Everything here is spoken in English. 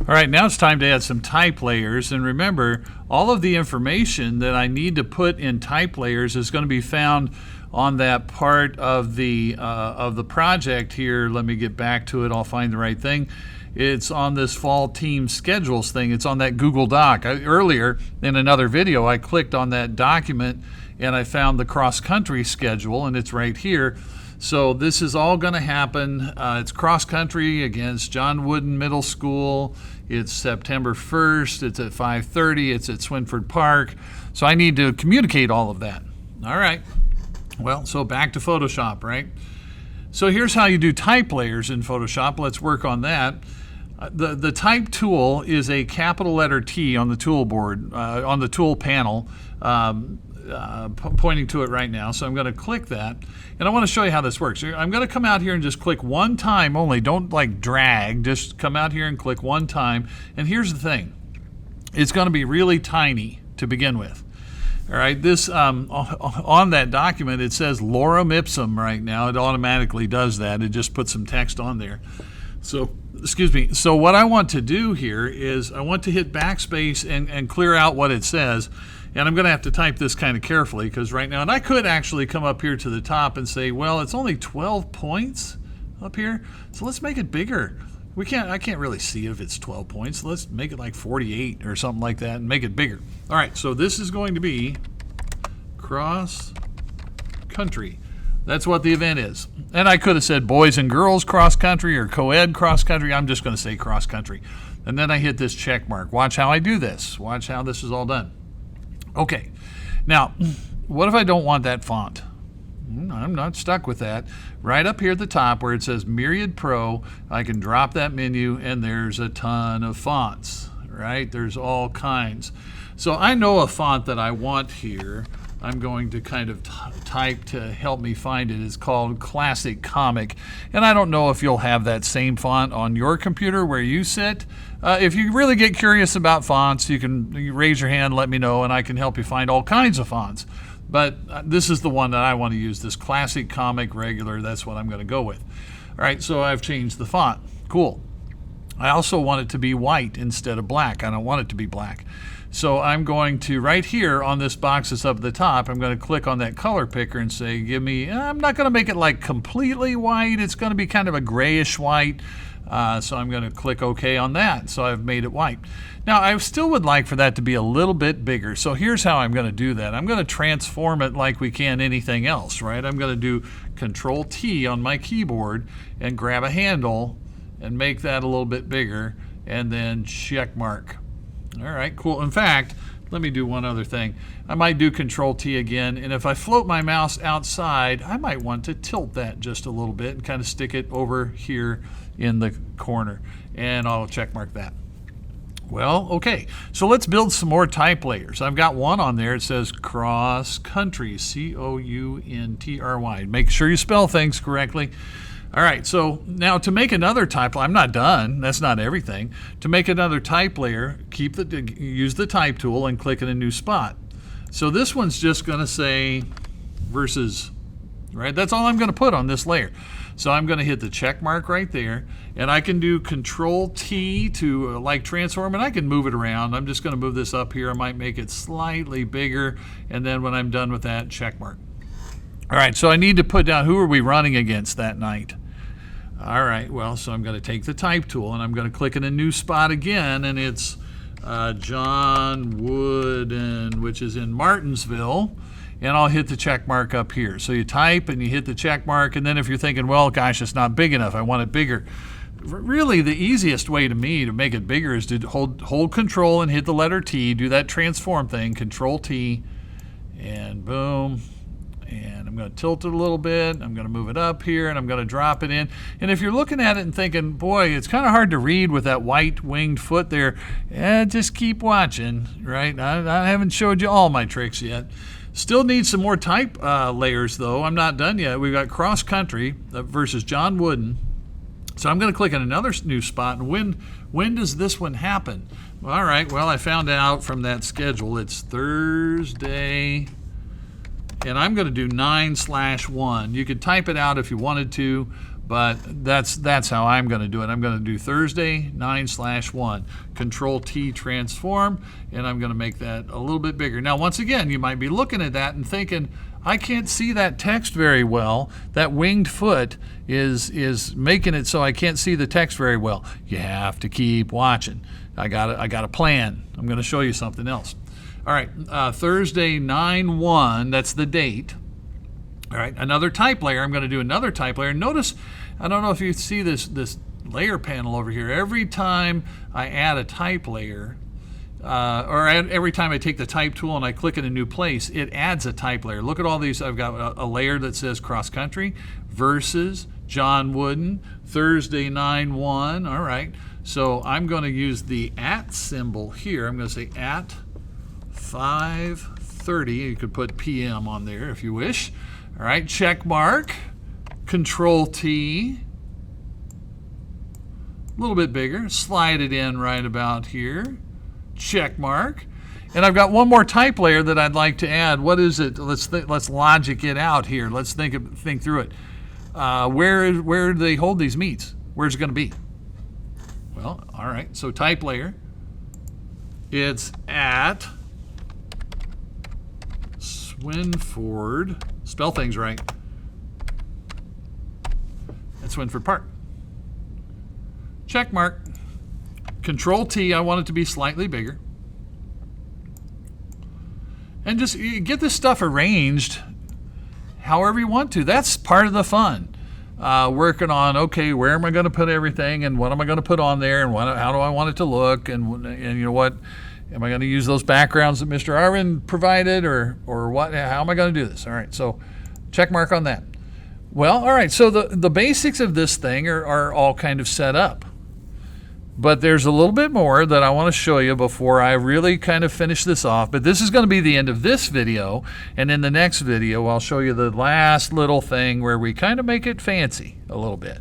All right, now it's time to add some type layers. And remember, all of the information that I need to put in type layers is going to be found on that part of the project here. Let me get back to it. I'll find the right thing. It's on this fall team schedules thing. It's on that Google Doc. Earlier in another video, I clicked on that document and I found the cross-country schedule, and it's right here. So this is all going to happen. It's cross-country against John Wooden Middle School. It's September 1st. It's at 5:30. It's at Swinford Park. So I need to communicate all of that. All right. Well, so back to Photoshop, right? So here's how you do type layers in Photoshop. Let's work on that. The type tool is a capital letter T on the tool board, on the tool panel, pointing to it right now. So I'm going to click that, and I want to show you how this works. I'm going to come out here and just click one time only. Don't like drag, just come out here and click one time. And here's the thing, it's going to be really tiny to begin with. All right, this on that document it says lorem ipsum right now. It automatically does that. It just puts some text on there. So, excuse me. So what I want to do here is I want to hit backspace and clear out what it says. And I'm going to have to type this kind of carefully because right now, and I could actually come up here to the top and say, well, it's only 12 points up here. So let's make it bigger. I can't really see if it's 12 points. Let's make it like 48 or something like that and make it bigger. All right, so this is going to be cross country. That's what the event is. And I could have said boys and girls cross country or co-ed cross country. I'm just going to say cross country. And then I hit this check mark. Watch how I do this. Watch how this is all done. Okay, now, what if I don't want that font? I'm not stuck with that. Right up here at the top where it says Myriad Pro, I can drop that menu and there's a ton of fonts, right? There's all kinds. So I know a font that I want here. I'm going to kind of type to help me find it. It's called Classic Comic. And I don't know if you'll have that same font on your computer where you sit. If you really get curious about fonts, you raise your hand, let me know, and I can help you find all kinds of fonts. But this is the one that I want to use, this Classic Comic Regular. That's what I'm going to go with. All right, so I've changed the font. Cool. I also want it to be white instead of black. I don't want it to be black. So I'm going to, right here on this box that's up at the top, I'm going to click on that color picker and say, give me, I'm not going to make it like completely white. It's going to be kind of a grayish white. So I'm going to click OK on that. So I've made it white. Now I still would like for that to be a little bit bigger. So here's how I'm going to do that. I'm going to transform it like we can anything else, right? I'm going to do Control T on my keyboard and grab a handle and make that a little bit bigger and then check mark. All right, cool. In fact, let me do one other thing. I might do Control T again, and if I float my mouse outside, I might want to tilt that just a little bit and kind of stick it over here in the corner, and I'll check mark that. Well, okay, so let's build some more type layers. I've got one on there. It says cross country, C-O-U-N-T-R-Y. Make sure you spell things correctly. All right, so now to make another type, I'm not done. That's not everything. To make another type layer, use the type tool and click in a new spot. So this one's just going to say versus, right? That's all I'm going to put on this layer. So I'm going to hit the check mark right there, and I can do Control T to like transform, and I can move it around. I'm just going to move this up here. I might make it slightly bigger, and then when I'm done with that, check mark. All right, so I need to put down who are we running against that night. All right, well, so I'm going to take the type tool and I'm going to click in a new spot again, and it's John Wooden, which is in Martinsville, and I'll hit the check mark up here. So you type and you hit the check mark, and then if you're thinking, well, gosh, it's not big enough, I want it bigger. Really, the easiest way to me to make it bigger is to hold Control and hit the letter T, do that transform thing, Control T, and boom. And I'm going to tilt it a little bit. I'm going to move it up here, and I'm going to drop it in. And if you're looking at it and thinking, boy, it's kind of hard to read with that white winged foot there, just keep watching, right? I haven't showed you all my tricks yet. Still need some more type layers, though. I'm not done yet. We've got cross country versus John Wooden. So I'm going to click on another new spot. And when does this one happen? All right, well, I found out from that schedule. It's Thursday. And I'm going to do 9/1. You could type it out if you wanted to, but that's how I'm going to do it. I'm going to do Thursday 9/1, Control T transform, and I'm going to make that a little bit bigger. Now, once again, you might be looking at that and thinking, I can't see that text very well. That winged foot is making it so I can't see the text very well. You have to keep watching. I got a plan. I'm going to show you something else. All right, Thursday 9/1, that's the date. All right, another type layer. I'm going to do another type layer. Notice, I don't know if you see this layer panel over here. Every time I add a type layer, every time I take the type tool and I click in a new place, it adds a type layer. Look at all these. I've got a layer that says cross country, versus, John Wooden, Thursday 9/1. All right, so I'm going to use the @ symbol here. I'm going to say at 5:30. You could put PM on there if you wish. All right, check mark, Control T, a little bit bigger, slide it in right about here, check mark. And I've got one more type layer that I'd like to add. What is it? Let's logic it out here. Let's think through it. Where do they hold these meets? Where's it going to be? Well, all right, so type layer. It's at Swinford. Spell things right. That's Swinford Park. Check mark. Control T, I want it to be slightly bigger. And just get this stuff arranged however you want to. That's part of the fun. Working on, okay, where am I going to put everything, and what am I going to put on there, and how do I want it to look, and you know what, am I going to use those backgrounds that Mr. Arvin provided, or what? How am I going to do this? All right, so check mark on that. Well, all right, so the basics of this thing are all kind of set up. But there's a little bit more that I want to show you before I really kind of finish this off. But this is going to be the end of this video. And in the next video, I'll show you the last little thing where we kind of make it fancy a little bit.